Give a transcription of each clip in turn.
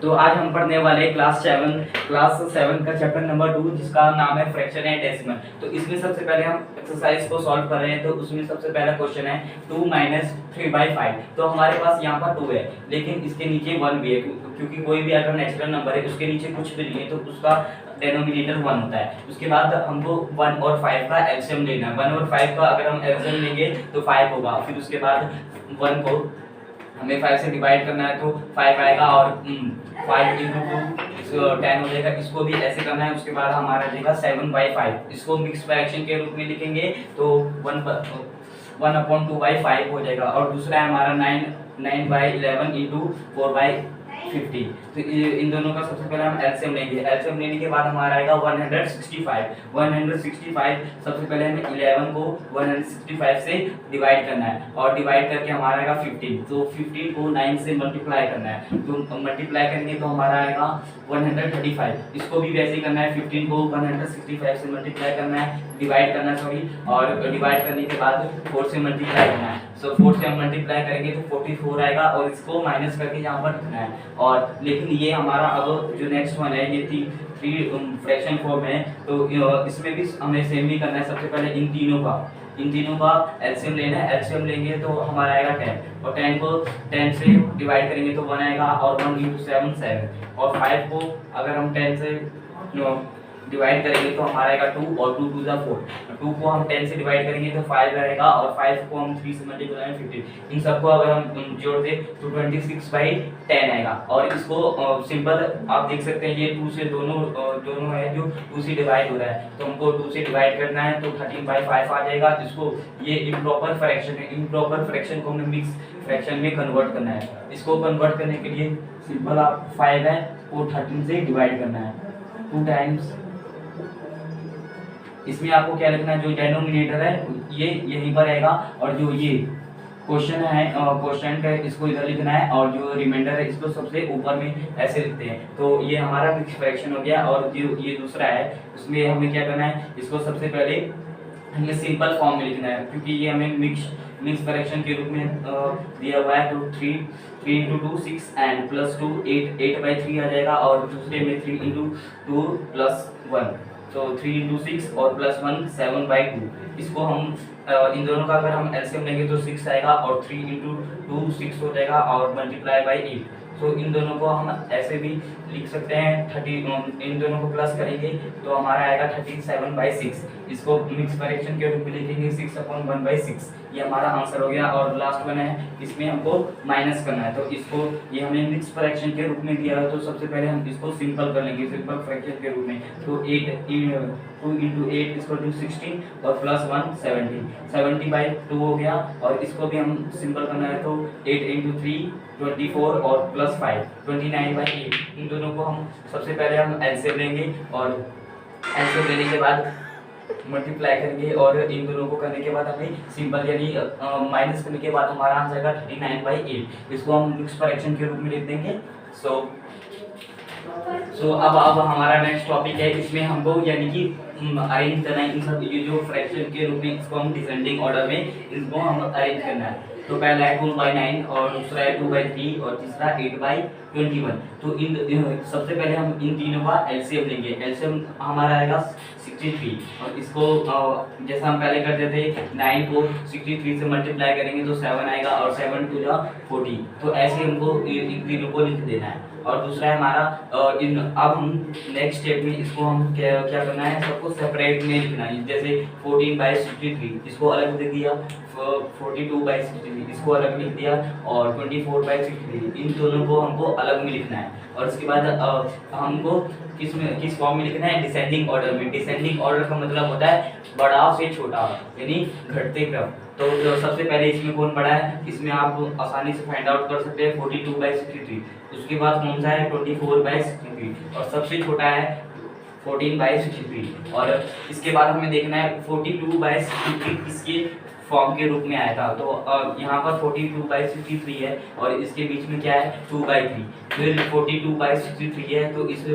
तो आज हम पढ़ने वाले हैं क्लास 7 का चैप्टर नंबर 2 जिसका नाम है फ्रैक्शन एंड डेसिमल। तो इसमें सबसे पहले हम एक्सरसाइज को सॉल्व कर रहे हैं। तो उसमें सबसे पहला क्वेश्चन है 2 - 3/5। तो हमारे पास यहाँ पर 2 है लेकिन इसके नीचे 1 भी है क्योंकि कोई भी अगर नेचुरल नंबर है उसके नीचे कुछ भी नहीं है तो उसका डिनोमिनेटर 1 होता है। उसके बाद हमको 1 और 5 का एलसीएम लेना है। 1 और 5 का अगर हम एलसीएम लेंगे तो 5 होगा। फिर उसके बाद 1 को हमें 5 से डिवाइड करना है तो 5 आएगा और 5 × 2 10 हो जाएगा। इसको भी ऐसे करना है। उसके बाद हमारा जाएगा 7/5। इसको मिक्स फ्रैक्शन के रूप में लिखेंगे तो 1/2/5 हो जाएगा। और दूसरा है हमारा 9/11 × 4/50। तो इन दोनों का सबसे पहले हम एलसीएम लेंगे। एलसीएम लेने के बाद हमारा आएगा 165 सबसे पहले हमें 11 को 165 से डिवाइड करना है और डिवाइड करके हमारा आएगा 15। तो 15 को 9 से मल्टीप्लाई करना है। तो मल्टीप्लाई करेंगे तो हमारा आएगा 135। इसको भी वैसे ही करना है। 15 को 165 से मल्टीप्लाई करना है, डिवाइड करना है सॉरी, और डिवाइड करने के बाद 4 से मल्टीप्लाई करना है। सो 4 से हम मल्टीप्लाई करेंगे तो 44 आएगा और इसको माइनस करके यहाँ पर रखना है। और लेकिन ये हमारा अब जो नेक्स्ट वन है ये थ्री फ्रैक्शन फॉर्म है तो इसमें भी हमें सेम ही करना है। सबसे पहले इन तीनों का एलसीएम लेना है। एलसीएम लेंगे तो हमारा आएगा 10 और 10 को 10 से डिवाइड करेंगे तो 1 आएगा और 1 × 7 7 और 5 को अगर हम 10 से डिवाइड करेंगे तो हमारा आएगा 2 और 2 × 2 = 4। 2 को हम 10 से डिवाइड करेंगे तो 5 आएगा और 5 को हम 3 से मल्टीप्लाई करेंगे 15। इन सबको अगर हम जोड़ दें तो 26/10 आएगा। और इसको सिंपल आप देख सकते हैं ये 2 से दोनों है जो 2 से डिवाइड हो रहा है तो हमको 2 से डिवाइड करना है तो 13/5 आ जाएगा। जिसको ये इम्प्रॉपर फ्रैक्शन है। इम्प्रॉपर फ्रैक्शन को हमें मिक्स फ्रैक्शन में कन्वर्ट करना है। इसको कन्वर्ट करने के लिए सिंपल आप 5 है को 13 से डिवाइड करना है 2 टाइम्स। इसमें आपको क्या लिखना है, जो डिनोमिनेटर है ये यहीं पर रहेगा और जो ये क्वेश्चन है इसको इधर लिखना है और जो रिमाइंडर है इसको सबसे ऊपर में ऐसे लिखते हैं। तो ये हमारा मिक्स फ्रैक्शन हो गया। और जो ये दूसरा है उसमें हमें क्या करना है, इसको सबसे पहले हमें सिंपल फॉर्म में लिखना है क्योंकि ये हमें मिक्स फ्रैक्शन के रूप में दिया हुआ है। तो 3 × 2 6 एंड +2 8/3 आ जाएगा और दूसरे में 3 × 2 + 1 तो 3 × 6 और +1 7/2। इसको हम इन दोनों का अगर हम एलसीएम लेंगे तो 6 आएगा और 3 × 2 6 हो जाएगा और मल्टीप्लाई बाई 8। तो इन दोनों को हम ऐसे भी लिख सकते हैं 30। इन दोनों को प्लस करेंगे तो हमारा आएगा 37/6। इसको मिक्स फ्रैक्शन के रूप में लिखेंगे 6/1/6। ये हमारा आंसर हो गया। और लास्ट वन है इसमें हमको माइनस करना है तो इसको ये हमें मिक्स फ्रैक्शन के रूप में दिया है तो सबसे पहले हम इसको सिंपल कर लेंगे सिंपल फ्रैक्शन के रूप में। तो 2 × 8 = 16 और +1 70/2 हो गया। और इसको भी हम सिंपल करना है तो 8 × 3 24 और +5 29/8। इन दोनों को हम सबसे पहले हम एलसीएम लेंगे और एलसीएम लेने के बाद मल्टीप्लाई करेंगे और इन दोनों को करने के बाद हमें सिंपल यानी माइनस करने के बाद हमारा आंसर आएगा 39/8। इसको हम मिक्स फ्रैक्शन के रूप में लिख देंगे। सो अब हमारा नेक्स्ट टॉपिक है। इसमें हमको यानी कि अरेंज करना है इन सब ये जो फ्रैक्शन के रूप में इसको हम डिसेंडिंग ऑर्डर में इसको हम अरेंज करना है। तो पहला है 2/9 और दूसरा है 2/3 और तीसरा 8/21। तो इन सबसे पहले हम इन तीनों का एलसीएम लेंगे। एलसीएम हमारा आएगा 63 और इसको जैसा हम पहले करते थे 9 को 63 से मल्टीप्लाई करेंगे तो 7 आएगा और 7 × 2 = 40। तो ऐसे हमको इन तीनों को लिख देना है। और दूसरा है हमारा अब हम नेक्स्ट स्टेप में इसको हम क्या करना है, सबको सेपरेट में लिखना है। जैसे 14/63 इसको अलग लिख दिया, 42/63 इसको अलग लिख दिया और 24/63 इन दोनों को हमको अलग में लिखना है। और उसके बाद हमको किस फॉर्म में लिखना है, डिसेंडिंग ऑर्डर में। डिसेंडिंग ऑर्डर का मतलब होता है बड़ा से छोटा यानी घटते क्रम। तो सबसे पहले इसमें कौन बड़ा है, इसमें आप आसानी से फाइंड आउट कर सकते हैं 42/63। उसके बाद कौन सा है 24/63 और सबसे छोटा है 14/63। और इसके बाद हमें देखना है 42/63 किसके फॉर्म के रूप में आया था। तो यहाँ पर 42/63 है और इसके बीच में क्या है 2/3। फिर 42/63 है तो इस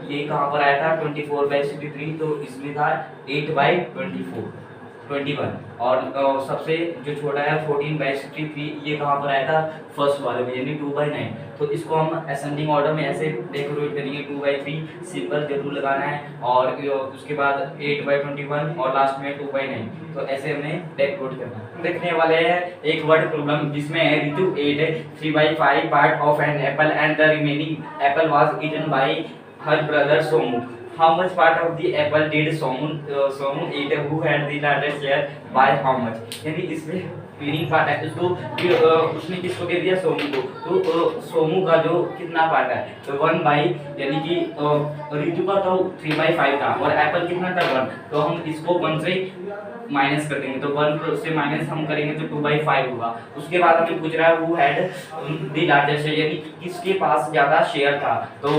ये कहाँ पर आया था 24/63 तो इसमें था 8/24। 21 और सबसे जो छोटा है 14/63, ये कहाँ पर आया था, फर्स्ट वाले में, यानी 2/9। तो इसको हम असेंडिंग ऑर्डर में ऐसे डेकोरेट करेंगे, 2/3 सिंपल जरूर लगाना है, और उसके बाद 8/21 और लास्ट में 2/9। तो ऐसे हमें डेकोरेट करना है। देखने वाले हैं एक वर्ड प्रॉब्लम जिसमें है Ritu ate 3/5 part of an apple and the remaining apple was eaten by her brother Somu. How much part of the apple did Somu eat? Who had the largest share? By how much? यानी इसमें reading part है, उसको उसने किसको दे दिया, सोमू को। तो सोमू का जो कितना पार्ट है, तो 1 यानी कि रितु का तो 3/5 था और एप्पल कितना था 1, तो हम इसको 1 से माइनस कर देंगे, तो 1 से माइनस हम करेंगे तो 2/5 होगा। उसके बाद हमें पूछ रहा है who had the largest share, यानी किसके पास ज्यादा शेयर था। तो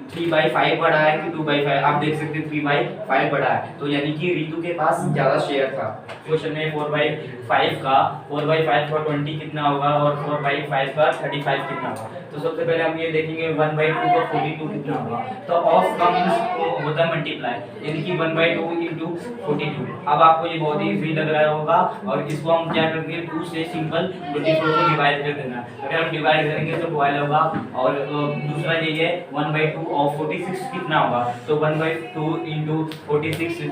3/5 बड़ा है कि 2/5, आप देख सकते हैं 3/5 बड़ा है, तो यानी कि रितु के पास ज्यादा शेयर था। क्वेश्चन में 4/5 का 20 कितना होगा और 4/5 का 35 कितना होगा। तो सबसे पहले हम ये देखेंगे 1/2 का 42 कितना होगा। तो ऑफ का मींस होता है मल्टीप्लाई, यानी कि 1/2 × 42। अब आपको ये बहुत ही इजी लग रहा होगा, और इसको हम क्या करेंगे, 2 से सिंपल 24 को डिवाइड कर देना। अगर हम डिवाइड करेंगे तो 12 होगा, और दूसरा ये है 1/2 ऑफ 46 कितना होगा, तो 1/2 × 46 =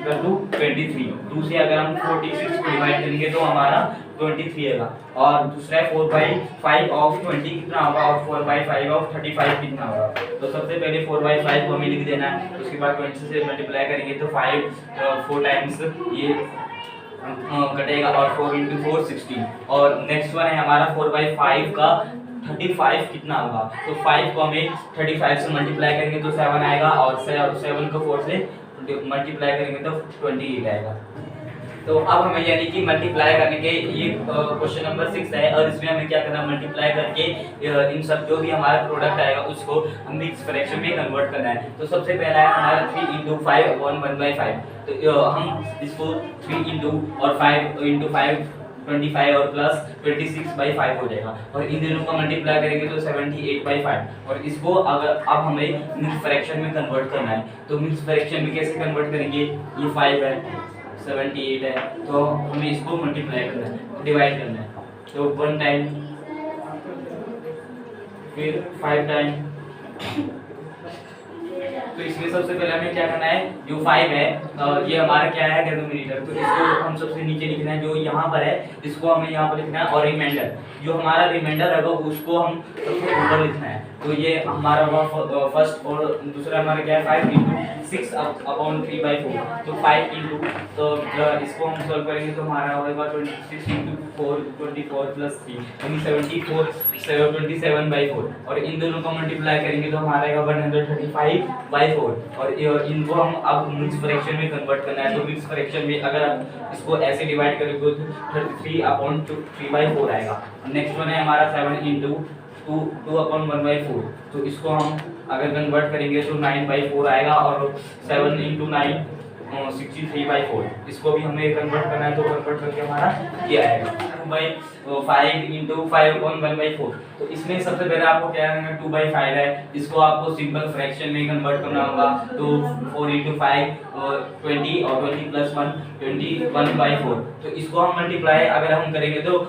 23। 2 से अगर हम 46 को डिवाइड करेंगे तो हमारा 23 आएगा, और दूसरा है 4/5 ऑफ 20 कितना होगा, और 4/5 ऑफ 35 कितना होगा। तो सबसे पहले 4/5 को हमें लिख देना है, उसके बाद 20 से मल्टीप्लाई करेंगे तो 4 टाइम्स ये कटेगा, और 4 × 4 16। और नेक्स्ट वन है हमारा 4/5 का 35 कितना होगा, तो 5 को हमें 35 से मल्टीप्लाई करेंगे तो 7 आएगा, और 7 को 4 से मल्टीप्लाई करेंगे तो 28 आएगा। तो अब हमें यानी कि मल्टीप्लाई करने के ये क्वेश्चन नंबर 6 है, और इसमें हमें क्या करना है, मल्टीप्लाई करके इन सब जो भी हमारा प्रोडक्ट आएगा उसको हम मिक्स फ्रैक्शन में कन्वर्ट करना है। तो सबसे पहला है हमारा 3 × 5 अपॉन 1/5। तो हम इसको 3 × और 5 × 5 25 और प्लस 26/5 हो जाएगा, और इन दोनों का मल्टीप्लाई करेंगे तो 78/5। और इसको अगर अब हमें मिक्स फ्रैक्शन में कन्वर्ट करना है, तो मिक्स फ्रैक्शन में कैसे कन्वर्ट करेंगे, ये 5 है 78 है, तो हमें इसको मल्टीप्लाई करना है, डिवाइड करना है। तो 1 टाइम, फिर 5 टाइम। तो इसमें सबसे पहले हमें क्या करना है, जो 5 है ये हमारा क्या है, डिनोमिनेटर, तो इसको हम सबसे नीचे लिखना है, जो यहाँ पर है इसको हमें यहाँ पर लिखना है, और रिमाइंडर जो हमारा रिमाइंडर है वो उसको हम सबसे ऊपर लिखना है। तो ये हमारा होगा फर्स्ट, और दूसरा हमारा क्या है 5 × 6 अपॉन 3/4। तो 5 × तो इसको हम सॉल्व करेंगे तो हमारा होगा 26 × 4 24 + 3 यानी 74 27/4, और इन दोनों को मल्टीप्लाई करेंगे तो हमारा आएगा 135/4। और इनको हम अब मिक्स फ्रैक्शन में कन्वर्ट करना है। तो मिक्स फ्रैक्शन में अगर आप इसको ऐसे डिवाइड करेंगे तो 33/3/4 आएगा। नेक्स्ट वन है हमारा 7 × 2/1/4। तो इसको हम अगर कन्वर्ट करेंगे तो 9/4 आएगा, और 7 × 9 63/4। इसको भी हमें कन्वर्ट करना है, तो कन्वर्ट करके हमारा ये आएगा 2/5 × 5/1/4। तो इसमें सबसे पहले आपको क्या करना है, 2/5 है, इसको आपको सिंपल फ्रैक्शन में कन्वर्ट करना होगा। तो 4 × 5 20, और 20 + 1 21/4। तो इसको हम मल्टीप्लाई अगर हम करेंगे तो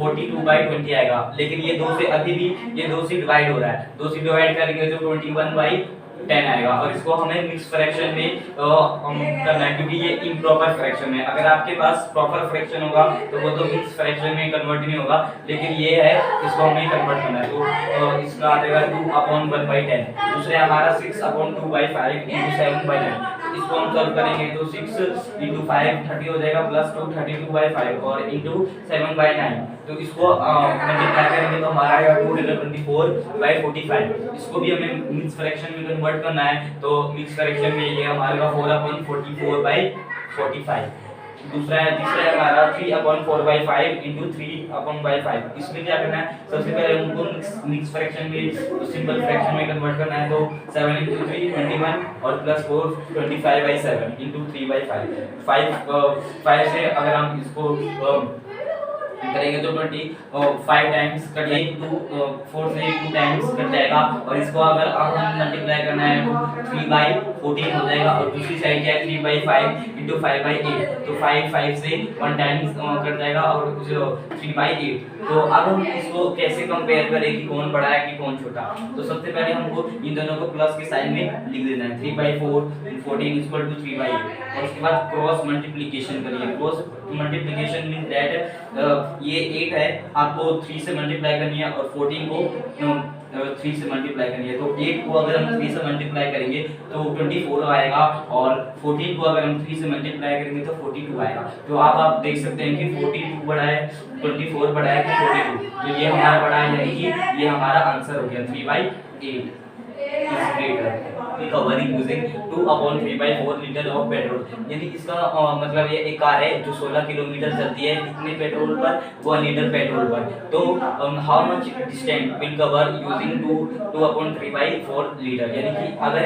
42/20 आएगा, लेकिन ये 2 से अभी भी ये 2 से डिवाइड हो रहा है, 2 से डिवाइड करेंगे तो 21/10 आएगा। और इसको हमें मिक्स फ्रैक्शन में करना है, क्योंकि ये इम्प्रॉपर फ्रैक्शन है। अगर आपके पास प्रॉपर फ्रैक्शन होगा तो वो तो मिक्स फ्रैक्शन में कन्वर्ट नहीं होगा, लेकिन ये है इसको हमें कन्वर्ट करना है। तो इसका आ जाएगा 2/1/10। दूसरे हमारा 6/2/5 × 7/9। इसको हम सॉल्व करेंगे तो 6 × 5 30 हो जाएगा, प्लस 2 32/5 और × 7/9। तो इसको मल्टीप्लाई करेंगे तो हमारा आएगा 224/45। इसको भी हमें मिक्स फ्रैक्शन में कन्वर्ट करना है, तो मिक्स फ्रैक्शन में ये हमारा 4/44/45। दूसरा है तीसरा है हमारा 3/4/5 × 3/5। इसमें क्या करना है, सबसे पहले उनको मिक्स फ्रैक्शन में सिंपल फ्रैक्शन में कन्वर्ट करना है। तो 7 × 3 21 और प्लस 4 25/7 × 3/5। 5 से अगर हम इसको करेंगे तो 25 टाइम्स कट जाएगी, 4 से 2 टाइम्स कट जाएगा। और इसको अगर अब हम मल्टीप्लाई करना है तो 3/14 हो जाएगा, और दूसरी साइड क्या है 3/5 × इंटू 5/8, तो 5 से 1 टाइम्स कट जाएगा और 3/8। तो अब हम इसको कैसे कंपेयर करें कि कौन बड़ा है कि कौन छोटा। तो सबसे पहले हमको इन दोनों को प्लस के साइन में लिख देना है, 3/4 14 इक्वल टू 3/8, और उसके बाद क्रॉस मल्टीप्लिकेशन करिए। क्रॉस मल्टीप्लिकेशन मीन दैट ये 8 है, आपको 3 से मल्टीप्लाई करनी है और 14 को 3 से मल्टीप्लाई करनी है। तो 8 को अगर हम 3 से मल्टीप्लाई करेंगे तो 24 आएगा, और 14 को अगर हम 3 से मल्टीप्लाई करेंगे तो 42 आएगा। तो आप देख सकते हैं कि 42 बड़ा है, 24 बड़ा है कि 42। तो ये हमारा बड़ा है, यानी कि ये हमारा आंसर हो गया 3/8 is greater recovering using 2/3/4 litre of petrol. यानी इसका मतलब ये एक कार है जो 16 किलोमीटर चलती है कितने पेट्रोल पर, 1 लीटर पेट्रोल पर। तो how much distance will cover using 2/3/4 litre. यानी कि अगर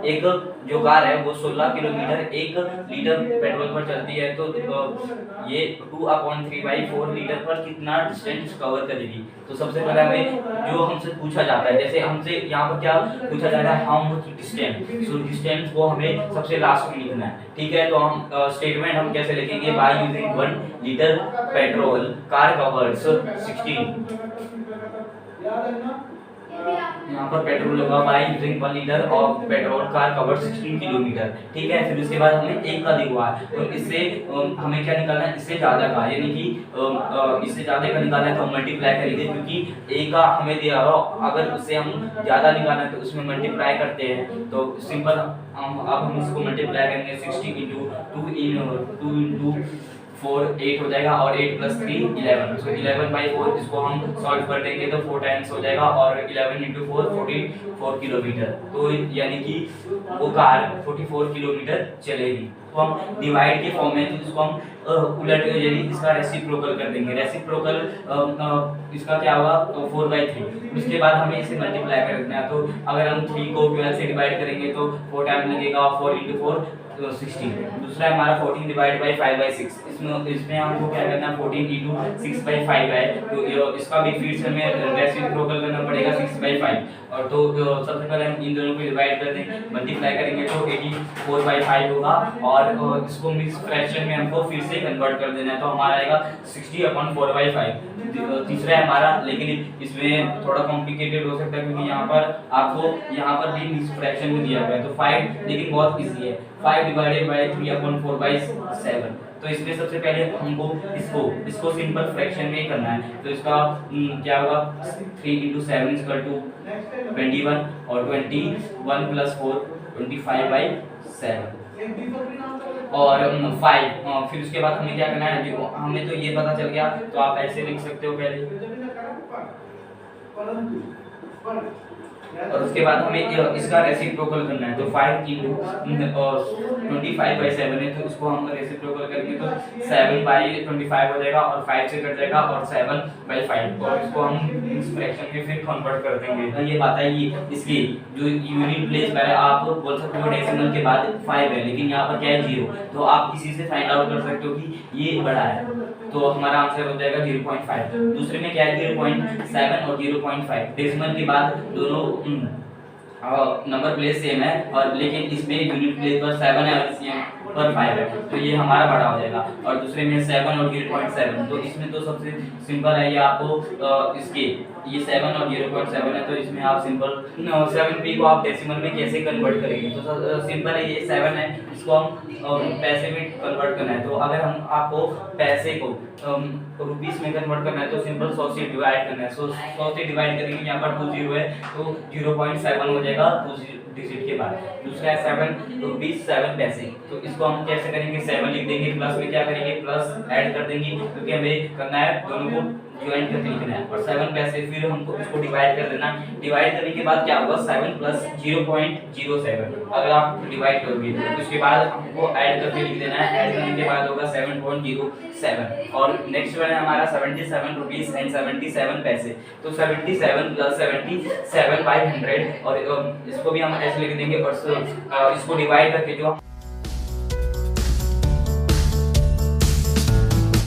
एक जो कार है वो 16 किलोमीटर 1 लीटर पेट्रोल पर चलती है, तो ये 2/3/4 लीटर पर कितना डिस्टेंस कवर करेगी। तो सबसे पहले हमें जो हमसे पूछा जाता है, जैसे हमसे यहाँ पर क्या पूछा जा रहा है, how much distance, so distance को हमें सबसे लास्ट में लिखना है। ठीक है, तो हम स्टेटमेंट हम कैसे लिखेंगे, by using 1 litre petrol car covers 16। यहाँ पर पेट्रोल लगा by using 1 litre of petrol car cover 16 kilometre. ठीक है, फिर उसके बाद हमें एक का दिखवा है, तो इससे हमें क्या निकालना है, इससे ज्यादा का, यानी कि इससे ज्यादा का निकालना है तो हम मल्टीप्लाई करेंगे, क्योंकि एक का हमें दिया रहा, अगर उससे हम ज्यादा निकालना है तो उसमें मल्टीप्लाई करते हैं। तो सिंपल हम इसको मल्टीप्लाई करेंगे 60 × 2 × 4 8 हो जाएगा, और 8 + 3 11। सो 11/4 इसको हम सॉल्व कर देंगे तो 4 टाइम्स हो जाएगा, और 11 × 4 44 किलोमीटर। तो यानी कि वो कार 44 किलोमीटर चलेगी। तो हम डिवाइड के फॉर्म में, तो इसको हम उलट यानी इसका रेसिप्रोकल कर देंगे। रेसिप्रोकल इसका क्या होगा, तो 4/3। उसके बाद हमें इसे मल्टीप्लाई करना है, तो अगर हम 3 को 12 से डिवाइड करेंगे तो 4 टाइम लगेगा, 4 × 4 16। दूसरा है हमारा 14 डिवाइड बाई 5/6। इसमें हमको क्या करना है, 14 × 6/5 है, तो इसका भी फिर से हमें रेसिप्रोकल करना पड़ेगा 6/5। और तो सबसे पहले हम इन दोनों को डिवाइड कर देंगे, मल्टीप्लाई करेंगे तो 84/5 होगा, और इसको मिक्स फ्रैक्शन में हमको फिर से कन्वर्ट कर देना है, तो हमारा आएगा 60/4/5। तीसरा है हमारा, लेकिन इसमें थोड़ा कॉम्प्लिकेटेड हो सकता है, क्योंकि यहाँ पर आपको यहाँ पर भी मिक्स फ्रैक्शन में दिया गया है, तो 5, लेकिन बहुत इजी है, 5 डिवाइडेड बाय 3/4/7। तो इसमें सबसे पहले हमको इसको सिंपल फ्रैक्शन में करना है, तो इसका क्या होगा, 3 × 7 = 21, और 21 + 4 25/7, और 5। फिर उसके बाद हमें क्या करना है, जो हमें तो ये पता चल गया, तो आप ऐसे लिख सकते हो पहले, और उसके बाद हमें इसका रेसिप्रोकल करना है, तो 5 × 25/7 है, तो इसको हम रेसिप्रोकल करेंगे तो 7/25 हो जाएगा, और 5 से कट जाएगा, और 7/5, और इसको हम इस फ्रैक्शन में फिर कन्वर्ट कर देंगे। ये बात है, ये इसकी जो यूनिट प्लेस पर है, आप बोल सकते हो डेसिमल के बाद 5 है, लेकिन यहाँ पर क्या है 0, तो आप इसी से फाइंड आउट कर सकते हो कि ये बड़ा है, तो हमारा आंसर हो जाएगा 0.5। दूसरे में क्या है, 0.7 और 0.5, डेसिमल के बाद दोनों नंबर प्लेस सेम है, और लेकिन इसमें यूनिट प्लेस पर 7 है और इसमें पर 5 है, तो ये हमारा बड़ा हो जाएगा। और दूसरे में 7 और 0.7, तो इसमें तो सबसे सिंपल है, ये आपको इसके ये 7 और 0.7 है, तो इसमें आप सिंपल 7p को आप डेसिमल में कैसे कन्वर्ट करेंगे, तो सिंपल है, ये 7 है, इसको हम पैसे में कन्वर्ट करना है, तो अगर हम आपको पैसे को रुपीस में कन्वर्ट करना है, तो सिंपल 100 से डिवाइड करना है, 100 से डिवाइड करेंगे, यहाँ पर 2 0 है, तो 0.7 हो जाएगा 2 डिजिट के बाद। दूसरा है 7 रुपीस 7 पैसे, तो इसको हम कैसे करेंगे, 7 लिख देंगे, प्लस में क्या करेंगे, प्लस ऐड कर देंगे, क्योंकि हमें करना है दोनों को ज्वाइन करके लिखना है, और 7 पैसे, फिर हमको इसको डिवाइड कर देना। डिवाइड करने के बाद क्या होगा, 7 + 0.07, अगर आप डिवाइड करोगे तो उसके बाद हमको ऐड करके लिख देना है, ऐड करने के बाद होगा 7.07, और नेक्स्ट वन है हमारा 77 रुपीस एंड 77 पैसे, तो 77 + 77/100, और इसको भी हम ऐसे लिख देंगे, और इसको डिवाइड करके जो